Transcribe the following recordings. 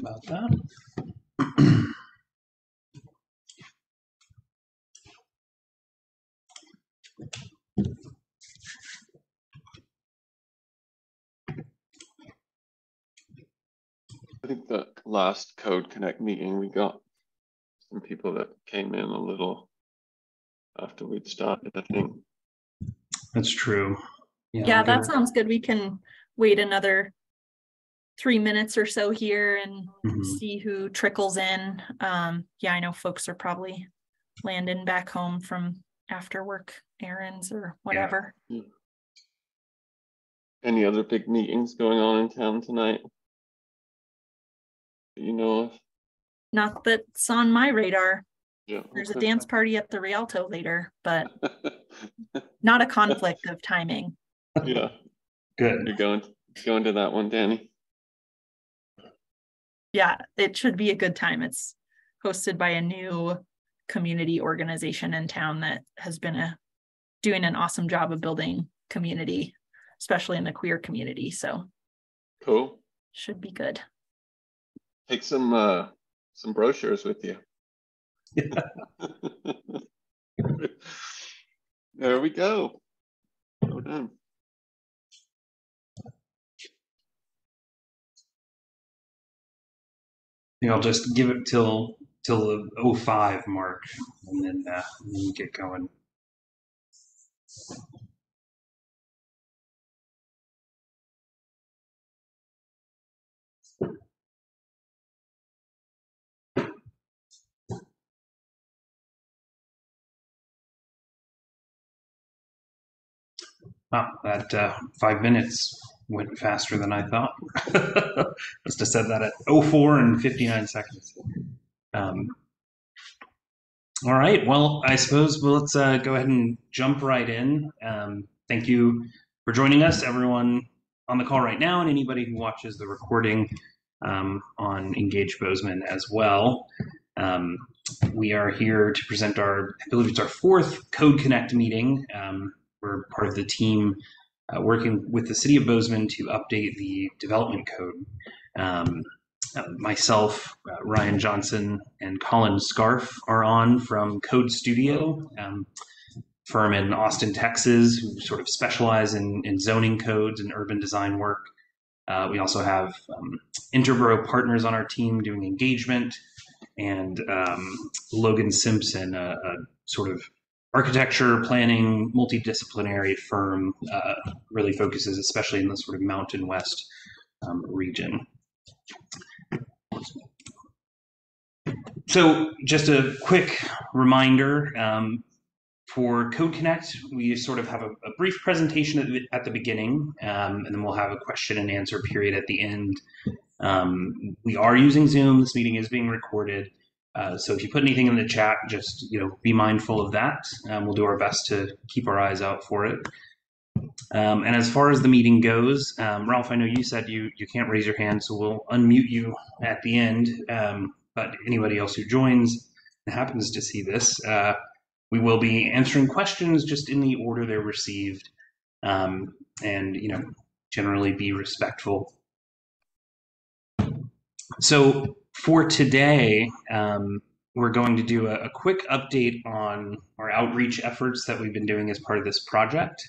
about that. I think the last Code Connect meeting, we got some people that came in a little after we'd started, I think. That's true. Yeah, that sounds good. We can wait another 3 minutes or so here and see who trickles in. Yeah, I know folks are probably landing back home from after work errands or whatever. Yeah. Any other big meetings going on in town tonight that you know of? Not that's on my radar. Yeah, There's a dance party at the Rialto later, but not a conflict of timing. Yeah. Good. You're going to that one, Danny? Yeah, it should be a good time. It's hosted by a new community organization in town that has been doing an awesome job of building community, especially in the queer community. So cool. Should be good. Take some brochures with you. There we go. Well done. I'll just give it till the 05 mark, and then get going. Wow, that 5 minutes went faster than I thought. Must have said that at 04 and 59 seconds. All right, well, I suppose let's go ahead and jump right in. Thank you for joining us, everyone on the call right now, and anybody who watches the recording on Engage Bozeman as well. We are here to present I believe it's our 4th Code Connect meeting. We're part of the team working with the City of Bozeman to update the development code. Myself, Ryan Johnson, and Colin Scarf are on from Code Studio, firm in Austin, Texas, who sort of specialize in zoning codes and urban design work. We also have Interborough partners on our team doing engagement, and Logan Simpson, a sort of architecture planning multidisciplinary firm, really focuses especially in the sort of Mountain West region. So just a quick reminder, for Code Connect, we sort of have a brief presentation at the beginning, and then we'll have a question and answer period at the end. We are using Zoom. This meeting is being recorded. So if you put anything in the chat, just be mindful of that. We'll do our best to keep our eyes out for it. And as far as the meeting goes, Ralph, I know you said you can't raise your hand, so we'll unmute you at the end. But anybody else who joins and happens to see this, we will be answering questions just in the order they're received, and generally be respectful. So for today, we're going to do a quick update on our outreach efforts that we've been doing as part of this project,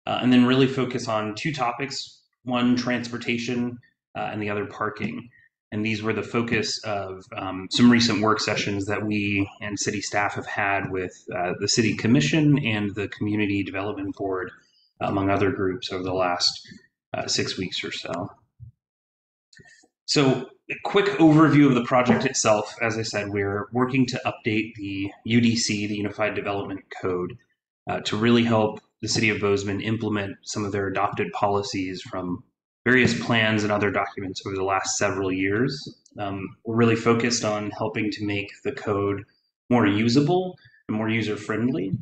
and then really focus on 2 topics: one, transportation, and the other, parking. And these were the focus of some recent work sessions that we and city staff have had with the City Commission and the Community Development Board, among other groups, over the last 6 weeks or so. So a quick overview of the project itself. As I said, we're working to update the UDC, the Unified Development Code, to really help the City of Bozeman implement some of their adopted policies from various plans and other documents over the last several years. We're really focused on helping to make the code more usable and more user-friendly,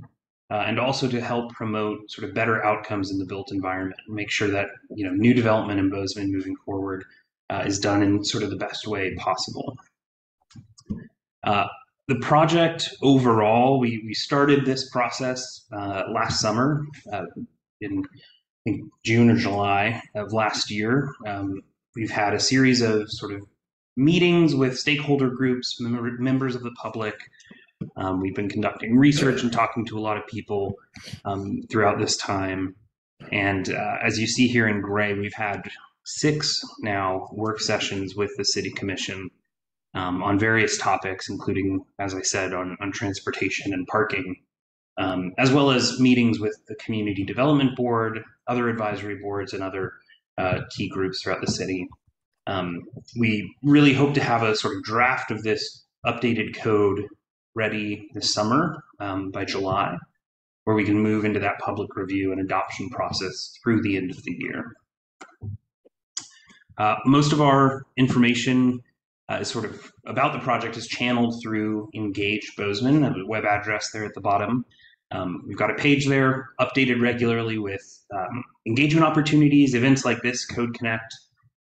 and also to help promote sort of better outcomes in the built environment and make sure that new development in Bozeman moving forward is done in sort of the best way possible. The project overall, we started this process last summer in I think June or July of last year. We've had a series of sort of meetings with stakeholder groups, members of the public. We've been conducting research and talking to a lot of people throughout this time. And as you see here in gray, we've had 6 now work sessions with the City Commission on various topics, including, as I said, on transportation and parking, as well as meetings with the Community Development Board, other advisory boards, and other key groups throughout the city. We really hope to have a sort of draft of this updated code ready this summer by July, where we can move into that public review and adoption process through the end of the year. Most of our information is sort of about the project is channeled through Engage Bozeman, a web address there at the bottom. We've got a page there updated regularly with engagement opportunities, events like this, Code Connect,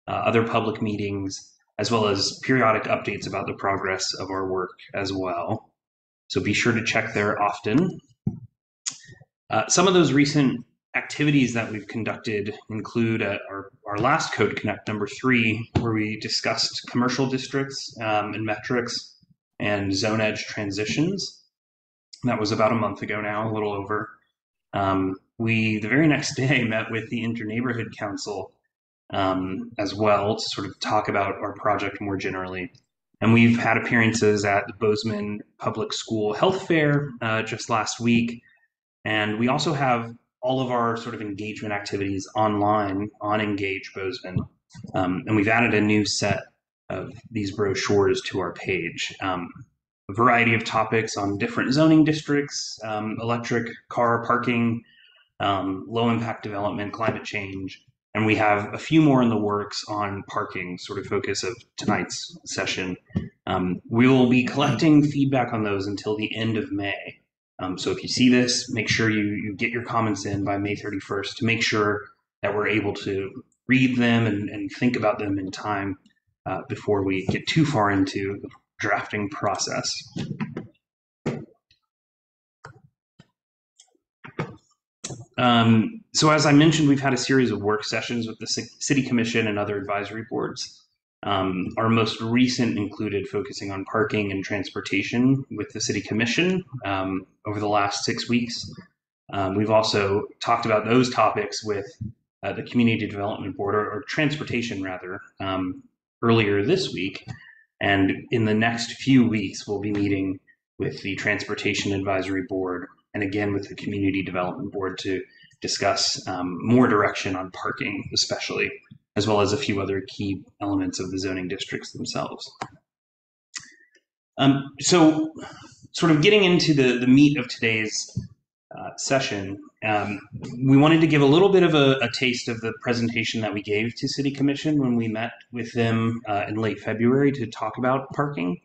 other public meetings, as well as periodic updates about the progress of our work as well. So be sure to check there often. Some of those recent activities that we've conducted include our last Code Connect number 3, where we discussed commercial districts and metrics and zone edge transitions. That was about a month ago now, a little over. We, the very next day, met with the Inter-Neighborhood Council as well to sort of talk about our project more generally. And we've had appearances at the Bozeman Public School Health Fair just last week. And we also have all of our sort of engagement activities online on Engage Bozeman. And we've added a new set of these brochures to our page. A variety of topics on different zoning districts, electric car parking, low impact development, climate change. And we have a few more in the works on parking, sort of focus of tonight's session. We will be collecting feedback on those until the end of May. So if you see this, make sure you get your comments in by May 31st to make sure that we're able to read them and think about them in time before we get too far into the drafting process. So as I mentioned, we've had a series of work sessions with the City Commission and other advisory boards. Our most recent included focusing on parking and transportation with the City Commission over the last 6 weeks. We've also talked about those topics with the Community Development Board, or transportation rather, earlier this week. And in the next few weeks, we'll be meeting with the Transportation Advisory Board and again with the Community Development Board to discuss more direction on parking, especially, as well as a few other key elements of the zoning districts themselves. So sort of getting into the meat of today's session, we wanted to give a little bit of a taste of the presentation that we gave to City Commission when we met with them in late February to talk about parking,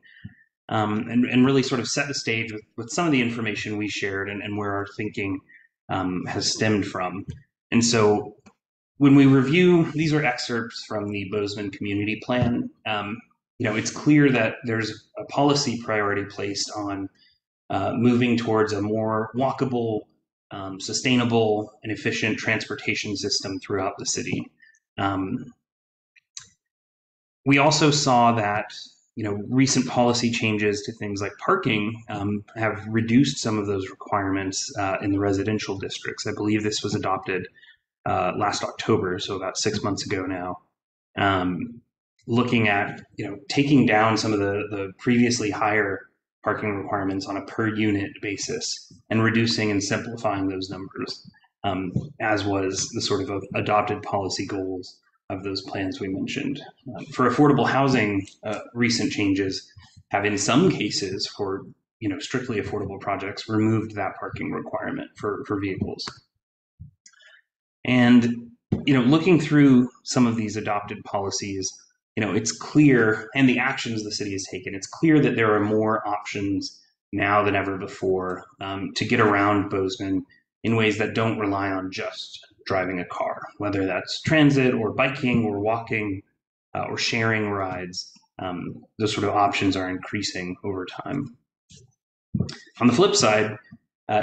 and really sort of set the stage with some of the information we shared and where our thinking has stemmed from. And so when we review, these are excerpts from the Bozeman Community Plan. It's clear that there's a policy priority placed on moving towards a more walkable, sustainable, and efficient transportation system throughout the city. We also saw that recent policy changes to things like parking have reduced some of those requirements in the residential districts. I believe this was adopted last October, so about 6 months ago now. Looking at taking down some of the previously higher parking requirements on a per unit basis and reducing and simplifying those numbers, as was the sort of adopted policy goals of those plans we mentioned. For affordable housing, recent changes have in some cases for strictly affordable projects removed that parking requirement for vehicles. And looking through some of these adopted policies, it's clear, and the actions the city has taken, it's clear that there are more options now than ever before to get around Bozeman in ways that don't rely on just driving a car, whether that's transit or biking or walking or sharing rides. Those sort of options are increasing over time. On the flip side,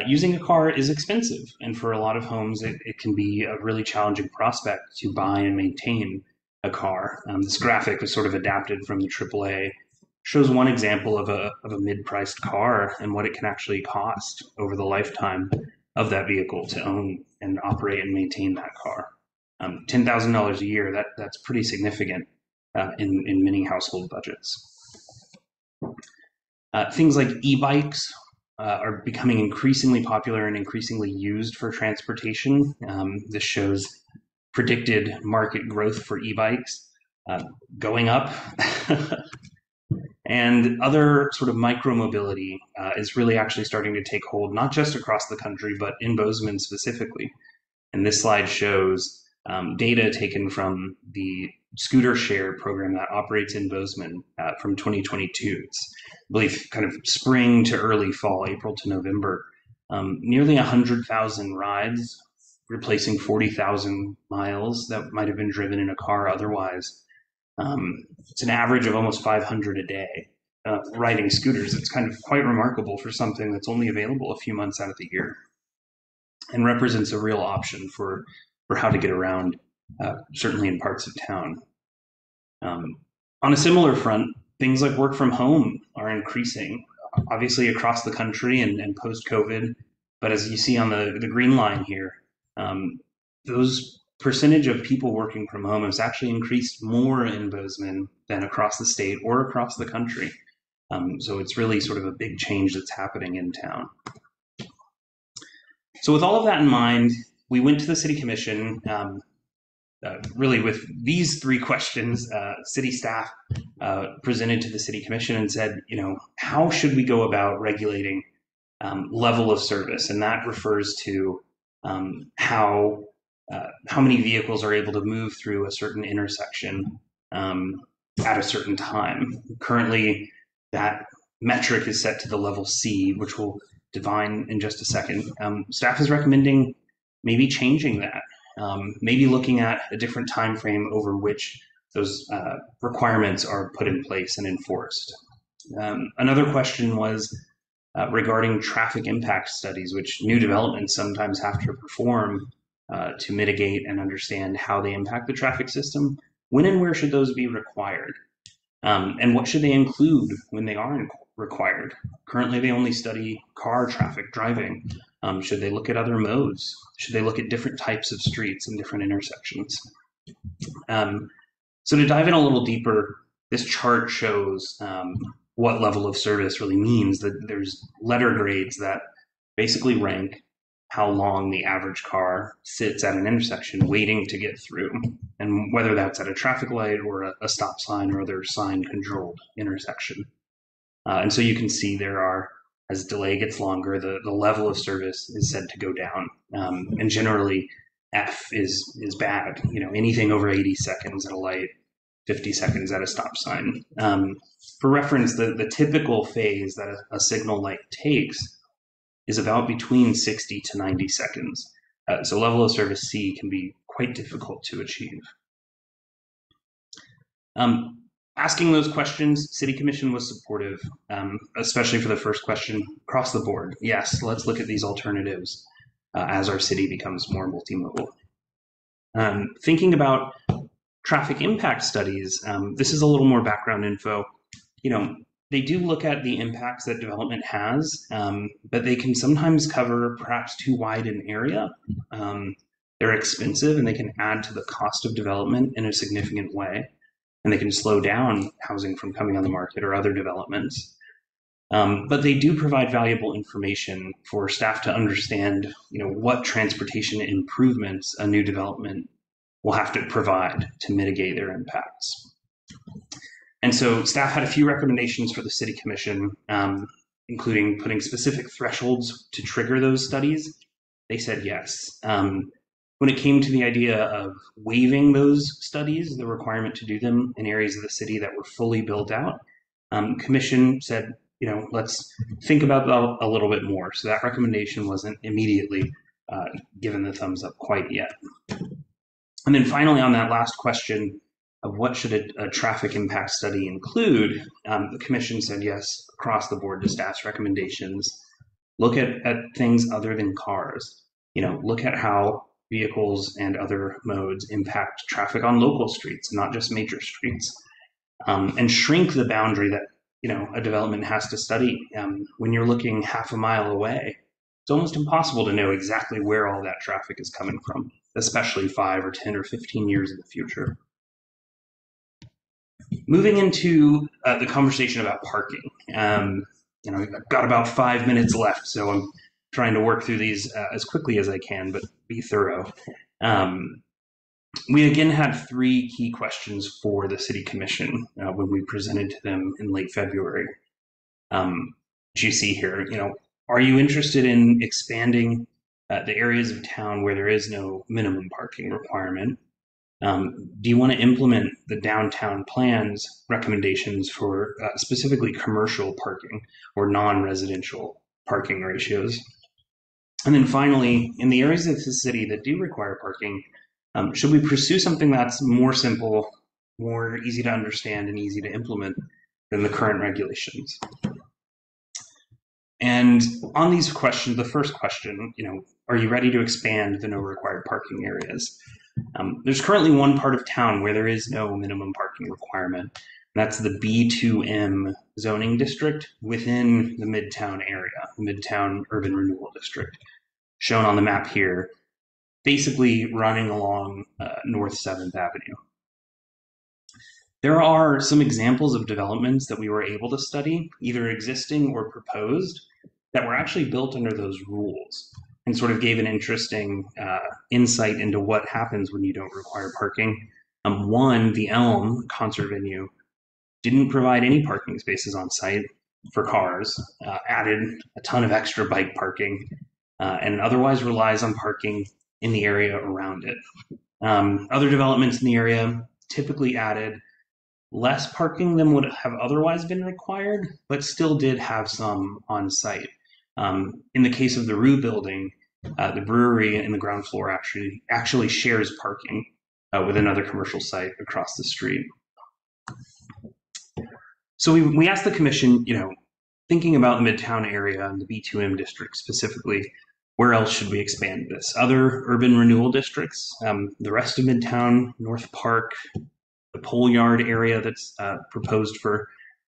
using a car is expensive, and for a lot of homes, it can be a really challenging prospect to buy and maintain a car. This graphic was sort of adapted from the AAA, shows one example of a mid-priced car and what it can actually cost over the lifetime of that vehicle to own and operate and maintain that car. $10,000 a year, that's pretty significant in many household budgets. Things like e-bikes are becoming increasingly popular and increasingly used for transportation. This shows predicted market growth for e-bikes going up. And other sort of micro-mobility is really actually starting to take hold, not just across the country, but in Bozeman specifically. And this slide shows data taken from the scooter share program that operates in Bozeman from 2022. It's, I believe, kind of spring to early fall, April to November. Nearly 100,000 rides, replacing 40,000 miles that might have been driven in a car otherwise. It's an average of almost 500 a day riding scooters. It's kind of quite remarkable for something that's only available a few months out of the year and represents a real option for how to get around, certainly in parts of town. On a similar front, things like work from home are increasing, obviously across the country and post-COVID. But as you see on the green line here, those percentage of people working from home has actually increased more in Bozeman than across the state or across the country. So it's really sort of a big change that's happening in town. So with all of that in mind, we went to the City Commission really with these three questions. City staff presented to the City Commission and said, how should we go about regulating level of service? And that refers to how many vehicles are able to move through a certain intersection at a certain time. Currently, that metric is set to the level C, which we'll define in just a second. Staff is recommending maybe changing that, maybe looking at a different time frame over which those requirements are put in place and enforced. Another question was regarding traffic impact studies, which new developments sometimes have to perform to mitigate and understand how they impact the traffic system. When and where should those be required? And what should they include when they are required? Currently, they only study car traffic driving. Should they look at other modes? Should they look at different types of streets and different intersections? So to dive in a little deeper, this chart shows what level of service really means. That there's letter grades that basically rank how long the average car sits at an intersection waiting to get through, and whether that's at a traffic light or a stop sign or other sign-controlled intersection. And so you can see there are, as delay gets longer, the level of service is said to go down. And generally, F is bad. Anything over 80 seconds at a light, 50 seconds at a stop sign. For reference, the typical phase that a signal light takes is about between 60 to 90 seconds. So level of service C can be quite difficult to achieve. Asking those questions, City Commission was supportive, especially for the first question, across the board. Yes, let's look at these alternatives as our city becomes more multimodal. Thinking about traffic impact studies, this is a little more background info. They do look at the impacts that development has, but they can sometimes cover perhaps too wide an area. They're expensive and they can add to the cost of development in a significant way. And they can slow down housing from coming on the market or other developments. But they do provide valuable information for staff to understand, what transportation improvements a new development will have to provide to mitigate their impacts. And so staff had a few recommendations for the City Commission, including putting specific thresholds to trigger those studies. They said yes. When it came to the idea of waiving those studies, the requirement to do them in areas of the city that were fully built out, Commission said, let's think about that a little bit more. So that recommendation wasn't immediately given the thumbs up quite yet. And then finally, on that last question of what should a traffic impact study include, the Commission said yes across the board to staff's recommendations. Look at things other than cars. Look at how vehicles and other modes impact traffic on local streets, not just major streets, and shrink the boundary that a development has to study. When you're looking half a mile away, it's almost impossible to know exactly where all that traffic is coming from, especially 5 or 10 or 15 years in the future. Moving into the conversation about parking. I've got about 5 minutes left, so I'm trying to work through these as quickly as I can, but be thorough. We again had 3 key questions for the City Commission when we presented to them in late February. As you see here, are you interested in expanding the areas of town where there is no minimum parking requirement? Do you want to implement the downtown plan's recommendations for specifically commercial parking or non-residential parking ratios? And then finally, in the areas of the city that do require parking, should we pursue something that's more simple, more easy to understand, and easy to implement than the current regulations? And on these questions, the first question, are you ready to expand the no required parking areas? There's currently one part of town where there is no minimum parking requirement. That's the B2M zoning district within the Midtown area, the Midtown Urban Renewal District, shown on the map here, basically running along North 7th Avenue. There are some examples of developments that we were able to study, either existing or proposed, that were actually built under those rules and sort of gave an interesting insight into what happens when you don't require parking. One, the Elm concert venue didn't provide any parking spaces on site for cars, added a ton of extra bike parking, and otherwise relies on parking in the area around it. Other developments in the area typically added less parking than would have otherwise been required, but still did have some on site. In the case of the Rue building, the brewery in the ground floor actually shares parking with another commercial site across the street. So we asked the commission, thinking about the Midtown area and the B2M district specifically, where else should we expand this? Other urban renewal districts, the rest of Midtown, North Park, the Pole Yard area that's proposed for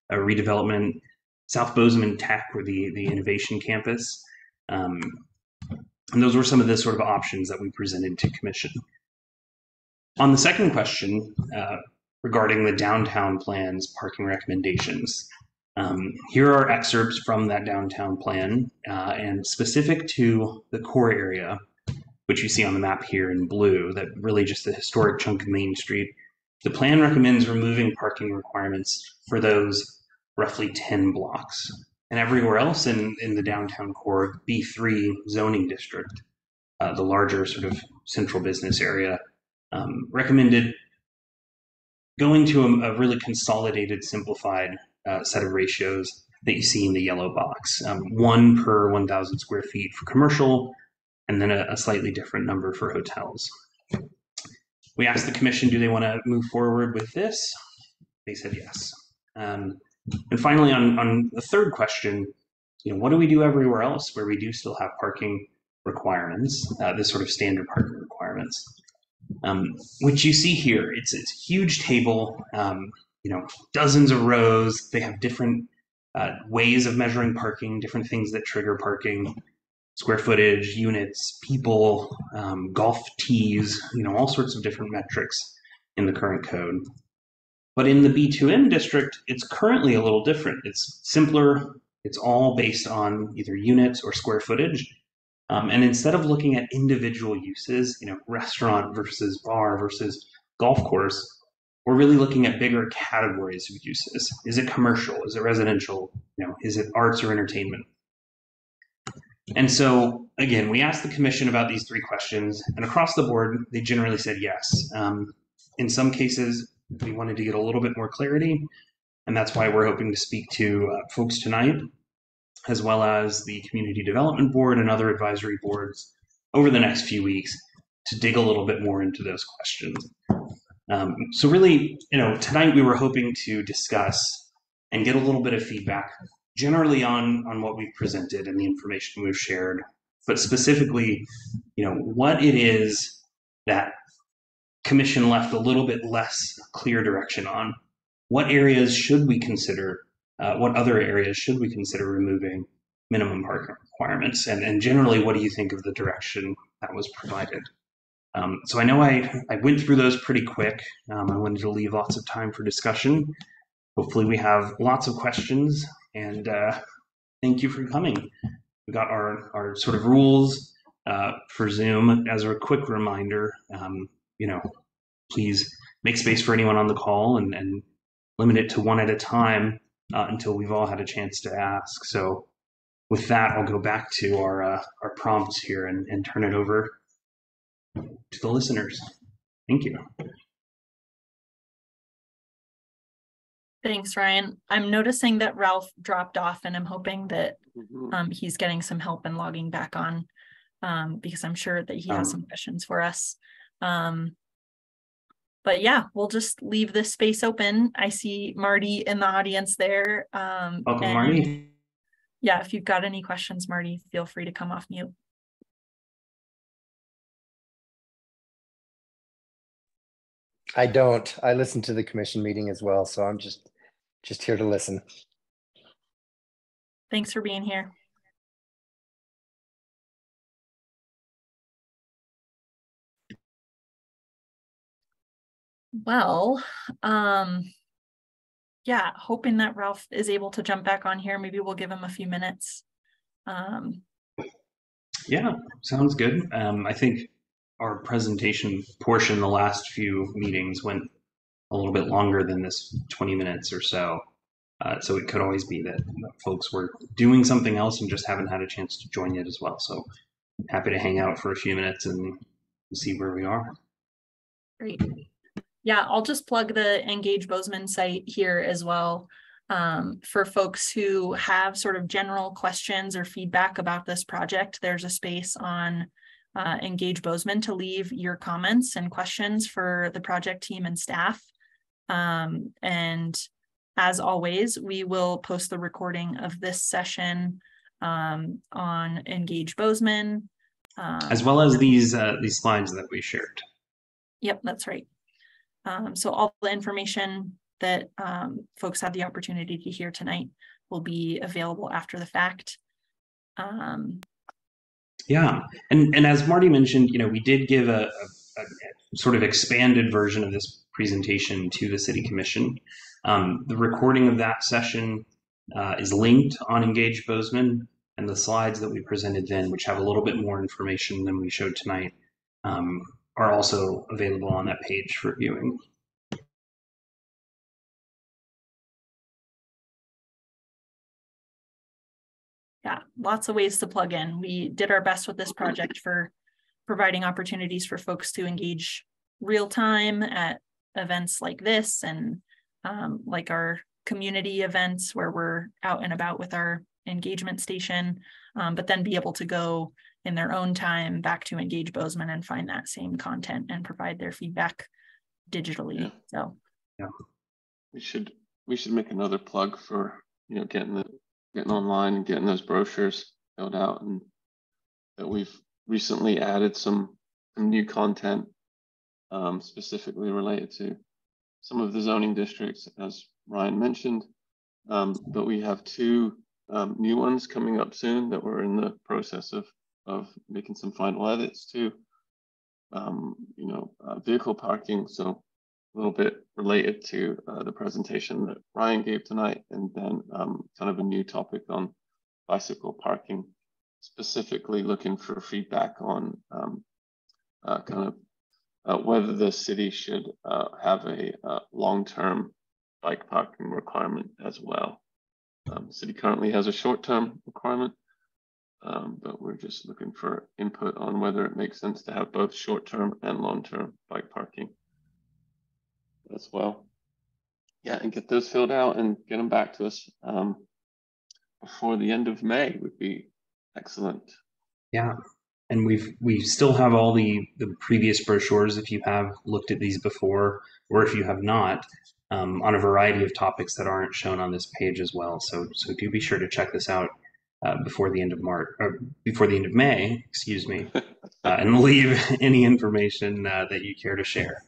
a redevelopment, South Bozeman Tech or the Innovation Campus. And those were some of the sort of options that we presented to commission. On the second question, regarding the downtown plan's parking recommendations, here are excerpts from that downtown plan, and specific to the core area, which you see on the map here in blue, that really just the historic chunk of Main Street. The plan recommends removing parking requirements for those roughly 10 blocks. And everywhere else in the downtown core, B3 zoning district, the larger sort of central business area, recommended going to a really consolidated, simplified set of ratios that you see in the yellow box. 1 per 1,000 square feet for commercial, and then a slightly different number for hotels. We asked the commission, do they want to move forward with this? They said yes. And finally, on the third question, what do we do everywhere else where we do still have parking requirements, this sort of standard parking requirements? Which you see here, it's a huge table, dozens of rows. They have different ways of measuring parking, different things that trigger parking, square footage, units, people, golf tees, all sorts of different metrics in the current code. But in the B2M district, it's currently a little different. It's simpler. It's all based on either units or square footage. And instead of looking at individual uses, restaurant versus bar versus golf course, we're really looking at bigger categories of uses. Is it commercial? Is it residential? Is it arts or entertainment? And so, again, we asked the commission about these 3 questions, and across the board, they generally said yes. In some cases, we wanted to get a little bit more clarity, and that's why we're hoping to speak to folks tonight, as well as the Community Development Board and other advisory boards over the next few weeks to dig a little bit more into those questions. So really, tonight we were hoping to discuss and get a little bit of feedback generally on what we've presented and the information we've shared but specifically, what it is that commission left a little bit less clear direction on. What areas should we consider? What other areas should we consider removing minimum parking requirements? And generally, what do you think of the direction that was provided? So I know I went through those pretty quick. I wanted to leave lots of time for discussion. Hopefully we have lots of questions, and thank you for coming. We got our sort of rules for Zoom. As a quick reminder, please make space for anyone on the call and limit it to one at a time until we've all had a chance to ask. So with that, I'll go back to our prompts here and turn it over to the listeners. Thank you. Thanks, Ryan. I'm noticing that Ralph dropped off, and I'm hoping that he's getting some help and logging back on, because I'm sure that he has some questions for us. But yeah, we'll just leave this space open. I see Marty in the audience there. Welcome, Marty. Yeah, if you've got any questions, Marty, feel free to come off mute. I don't. I listen to the commission meeting as well, so I'm just here to listen. Thanks for being here. Well, yeah, hoping that Ralph is able to jump back on here. Maybe we'll give him a few minutes. Yeah, sounds good. I think our presentation portion, the last few meetings, went a little bit longer than this 20 minutes or so. So it could always be that folks were doing something else and just haven't had a chance to join yet as well. So I'm happy to hang out for a few minutes and see where we are. Great. Yeah, I'll just plug the Engage Bozeman site here as well. For folks who have sort of general questions or feedback about this project, there's a space on Engage Bozeman to leave your comments and questions for the project team and staff. And as always, we will post the recording of this session on Engage Bozeman. As well as these slides that we shared. Yep, that's right. So all the information that folks had the opportunity to hear tonight will be available after the fact. Yeah, and as Marty mentioned, we did give a sort of expanded version of this presentation to the City Commission. The recording of that session is linked on Engage Bozeman, and the slides that we presented then, which have a little bit more information than we showed tonight, are also available on that page for viewing. Yeah, lots of ways to plug in. We did our best with this project for providing opportunities for folks to engage real time at events like this, and like our community events where we're out and about with our engagement station, but then be able to go in their own time back to Engage Bozeman and find that same content and provide their feedback digitally. Yeah. So yeah, we should make another plug for getting online and getting those brochures filled out, and that we've recently added some new content specifically related to some of the zoning districts, as Ryan mentioned. But we have two new ones coming up soon that we're in the process of making some final edits to. Vehicle parking, so a little bit related to the presentation that Ryan gave tonight, and then kind of a new topic on bicycle specifically looking for feedback on whether the city should have a long-term bike parking requirement as well. The city currently has a short-term requirement, but we're just looking for input on whether it makes sense to have both short-term and long-term bike parking as well. Yeah, and get those filled out and get them back to us before the end of May would be excellent. Yeah, and we still have all the previous brochures if you have looked at these before, or if you have not, on a variety of topics that aren't shown on this page as well. So do be sure to check this out before the end of March, or before the end of May, excuse me, and leave any information that you care to share.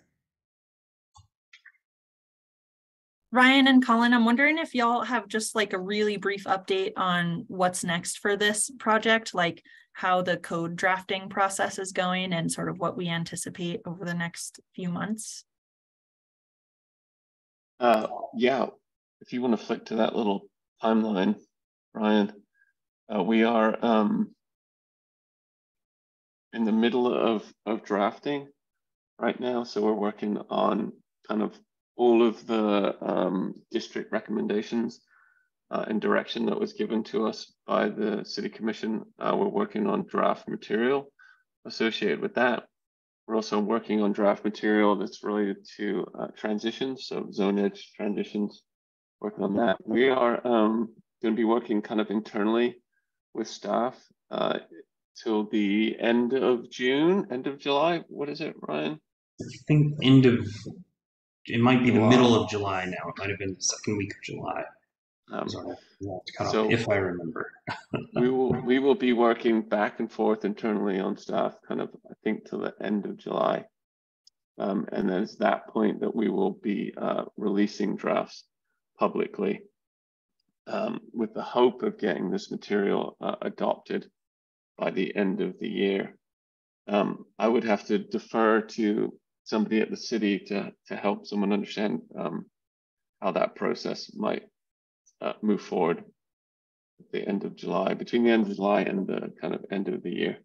Ryan and Colin, I'm wondering if y'all have just like a really brief update on what's next for this project, like how the code drafting process is going and sort of what we anticipate over the next few months. Yeah, if you want to flick to that little timeline, Ryan, we are in the middle of drafting right now. So we're working on kind of all of the district recommendations and direction that was given to us by the City Commission. We're working on draft material associated with that. We're also working on draft material that's related to transitions, so zone edge transitions, working on that. We are going to be working kind of internally with staff till the end of June, end of July. What is it, Ryan? I think it might be the middle of July now. It might have been the second week of July. If I remember. we will be working back and forth internally on staff kind of, I think, till the end of July. And then it's that point that we will be releasing drafts publicly with the hope of getting this material adopted by the end of the year. I would have to defer to somebody at the city to help someone understand how that process might move forward at the end of July, between the end of July and the kind of end of the year.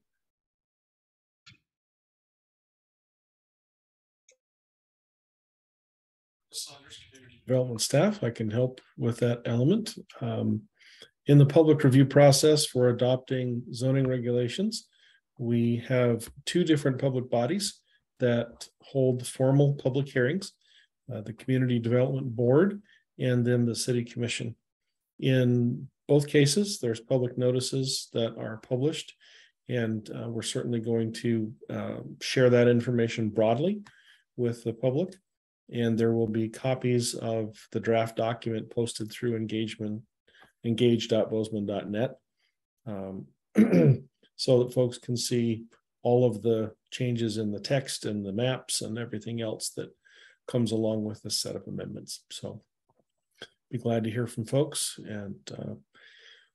Development staff, I can help with that element. In the public review process for adopting zoning regulations, we have two different public bodies that hold formal public hearings, the Community Development Board and then the City Commission. In both cases, there's public notices that are published, and we're certainly going to share that information broadly with the public. And there will be copies of the draft document posted through engage.bozeman.net so that folks can see all of the changes in the text and the maps and everything else that comes along with this set of amendments. So be glad to hear from folks. And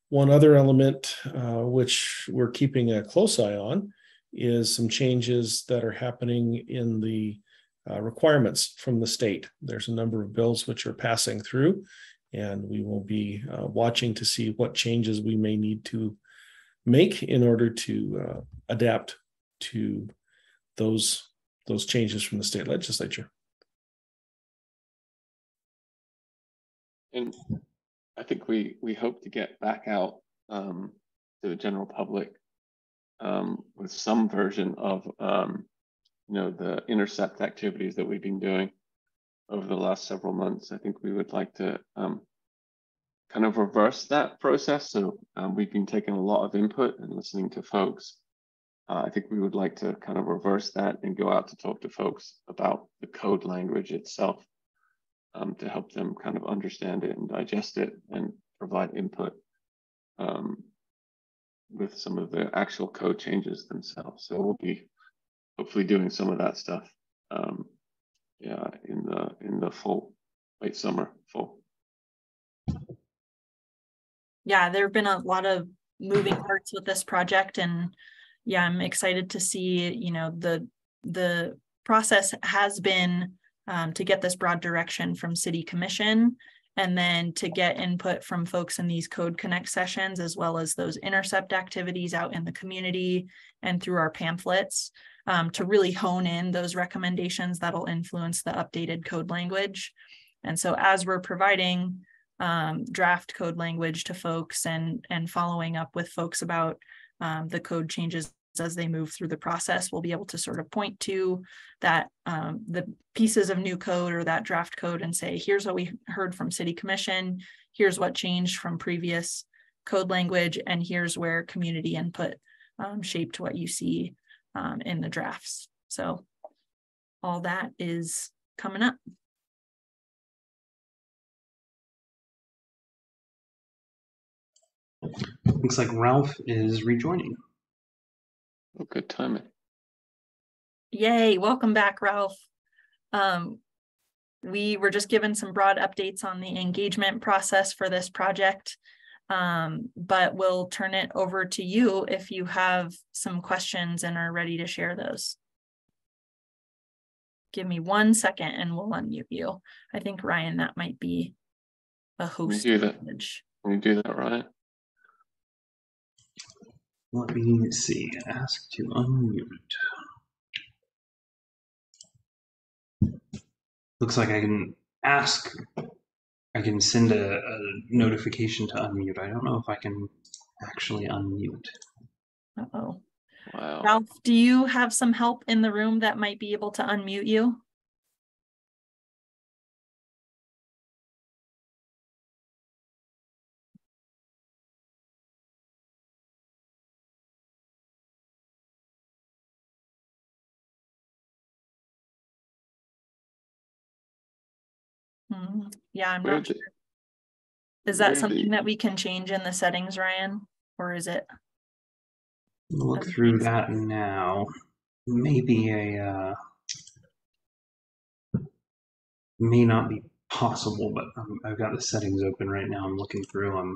one other element which we're keeping a close eye on is some changes that are happening in the requirements from the state. There's a number of bills which are passing through, and we will be watching to see what changes we may need to make in order to adapt to those changes from the state legislature. And I think we hope to get back out to the general public with some version of the intercept activities that we've been doing over the last several months. I think we would like to kind of reverse that process. So we've been taking a lot of input and listening to folks. I think we would like to kind of reverse that and go out to talk to folks about the code language itself to help them kind of understand it and digest it and provide input with some of the actual code changes themselves. So we'll be hopefully doing some of that stuff in the fall, late summer, fall. Yeah, there have been a lot of moving parts with this project, and yeah, I'm excited to see, the process has been to get this broad direction from City Commission, and then to get input from folks in these Code Connect sessions, as well as those intercept activities out in the community and through our pamphlets, to really hone in those recommendations that'll influence the updated code language. And so as we're providing draft code language to folks and following up with folks about the code changes as they move through the process, we'll be able to sort of point to that the pieces of new code or that draft code and say, here's what we heard from City Commission, here's what changed from previous code language, and here's where community input shaped what you see in the drafts. So all that is coming up. Looks like Ralph is rejoining. Oh, good timing. Yay, welcome back, Ralph. We were just given some broad updates on the engagement process for this project, but we'll turn it over to you if you have some questions and are ready to share those. Give me 1 second and we'll unmute you. I think, Ryan, that might be a host message. Can you do that, Ryan? Let me see. Ask to unmute. Looks like I can ask. I can send a notification to unmute. I don't know if I can actually unmute. Uh-oh. Wow. Ralph, do you have some help in the room that might be able to unmute you? Yeah, I'm not sure. Is that something that we can change in the settings, Ryan? Or is it? Look through that now. Maybe a may not be possible, but I've got the settings open right now. I'm looking through them.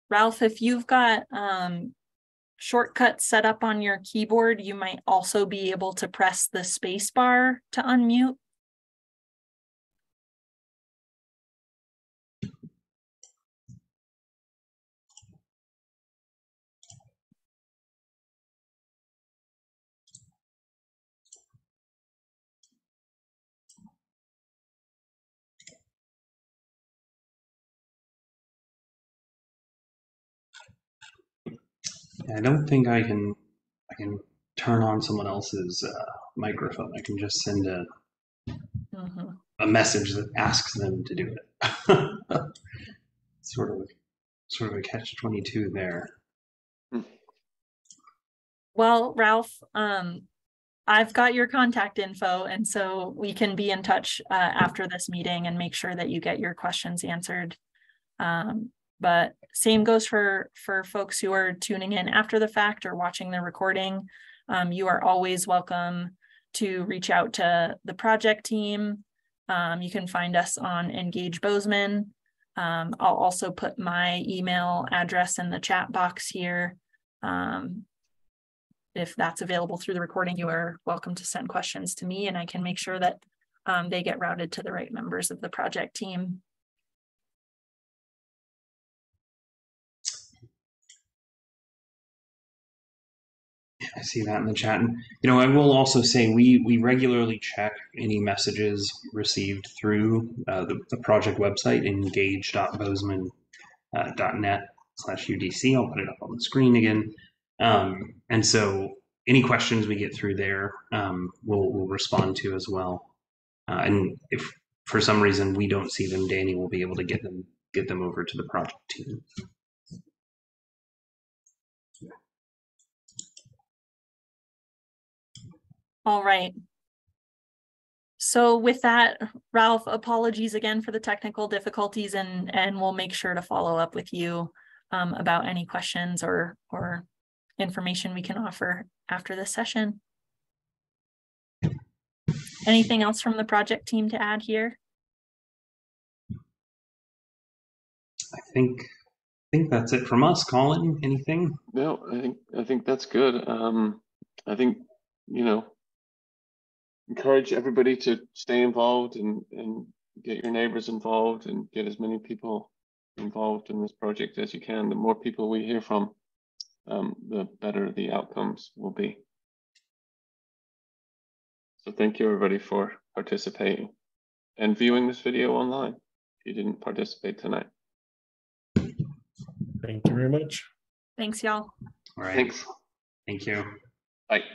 Ralph, if you've got shortcuts set up on your keyboard, you might also be able to press the space bar to unmute. I don't think I can turn on someone else's microphone. I can just send a message that asks them to do it. sort of a catch-22 there. Well, Ralph, I've got your contact info, and so we can be in touch after this meeting and make sure that you get your questions answered. But same goes for folks who are tuning in after the fact or watching the recording. You are always welcome to reach out to the project team. You can find us on Engage Bozeman. I'll also put my email address in the chat box here. If that's available through the recording, you are welcome to send questions to me, and I can make sure that they get routed to the right members of the project team. I see that in the chat. And, I will also say we regularly check any messages received through the project website, engage.bozeman.net/UDC. I'll put it up on the screen again. And so any questions we get through there, we'll respond to as well. And if for some reason we don't see them, Danny will be able to get them over to the project team. All right. So with that, Ralph, apologies again for the technical difficulties, and we'll make sure to follow up with you about any questions or information we can offer after this session. Anything else from the project team to add here? I think that's it from us. Colin, anything? No, I think that's good. I think, encourage everybody to stay involved and get your neighbors involved and get as many people involved in this project as you can. The more people we hear from, the better the outcomes will be. So thank you everybody for participating and viewing this video online if you didn't participate tonight. Thank you very much. Thanks, y'all. All right. Thanks. Thank you. Bye.